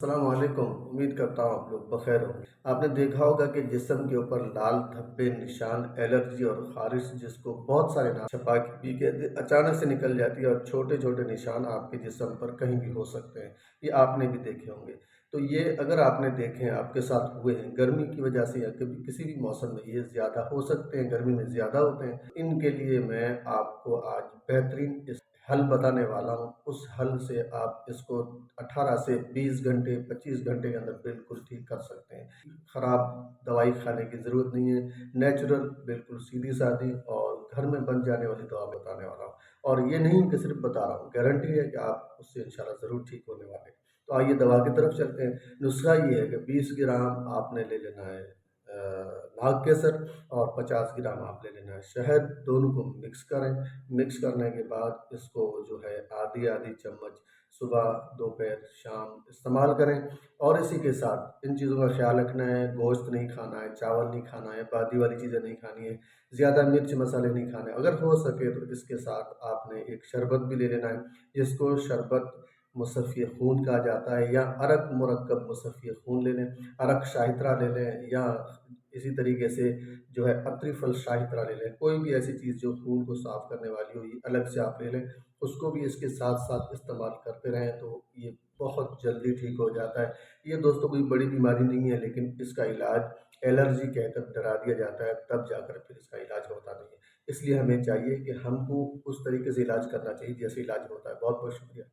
السلام علیکم، امید کرتا ہوں آپ لوگ بخیر ہوں گے۔ آپ نے دیکھا ہوگا کہ جسم کے اوپر لال دھبے نشان الرجی اور خارش، جس کو بہت سارے نام چھپاکی بھی کہتے ہیں، اچانک سے نکل جاتی ہے اور چھوٹے چھوٹے نشان آپ کے جسم پر کہیں بھی ہو سکتے ہیں۔ یہ آپ نے بھی دیکھے ہوں گے۔ تو یہ اگر آپ نے دیکھے ہیں، آپ کے ساتھ ہوئے ہیں، گرمی کی وجہ سے یا کسی بھی موسم میں یہ زیادہ ہو سکتے ہیں، گرمی میں زیادہ ہوتے ہیں، ان کے لیے میں آپ کو آج بہترین حل بتانے والا ہوں۔ اس حل سے آپ اس کو 18 سے 20 گھنٹے 25 گھنٹے کے اندر بالکل ٹھیک کر سکتے ہیں۔ خراب دوائی کھانے کی ضرورت نہیں ہے، نیچرل، بالکل سیدھی سادی اور گھر میں بن جانے والی دوا بتانے والا ہوں۔ اور یہ نہیں کہ صرف بتا رہا ہوں، گارنٹی ہے کہ آپ اس سے انشاءاللہ ضرور ٹھیک ہونے والے ہیں۔ تو آئیے دوا کی طرف چلتے ہیں۔ نسخہ یہ ہے کہ 20 گرام آپ نے لے لینا ہے ناگ کیسر اور 50 گرام آپ لے لینا ہے شہد۔ دونوں کو مکس کریں۔ مکس کرنے کے بعد اس کو جو ہے آدھی آدھی چمچ صبح، دوپہر، شام استعمال کریں۔ اور اسی کے ساتھ ان چیزوں کا خیال رکھنا ہے، گوشت نہیں کھانا ہے، چاول نہیں کھانا ہے، بادی والی چیزیں نہیں کھانی ہے، زیادہ مرچ مسالے نہیں کھانے۔ اگر ہو سکے تو اس کے ساتھ آپ نے ایک شربت بھی لے لینا ہے، جس کو شربت مصفی خون کہا جاتا ہے، یا عرق مرکب مصفی خون لے لیں، عرق شاہترہ لے لیں، یا اسی طریقے سے جو ہے عطری فل شاہترہ لے لیں۔ کوئی بھی ایسی چیز جو خون کو صاف کرنے والی ہو، یہ الگ سے آپ لے لیں، اس کو بھی اس کے ساتھ ساتھ استعمال کرتے رہیں تو یہ بہت جلدی ٹھیک ہو جاتا ہے۔ یہ دوستوں کوئی بڑی بیماری نہیں ہے، لیکن اس کا علاج الرجی کہہ کر ڈرا دیا جاتا ہے، تب جا کر پھر اس کا علاج ہوتا نہیں ہے۔ اس لیے ہمیں چاہیے کہ ہم کو اس طریقے سے علاج کرنا چاہیے جیسے علاج ہوتا ہے۔ بہت بہت شکریہ۔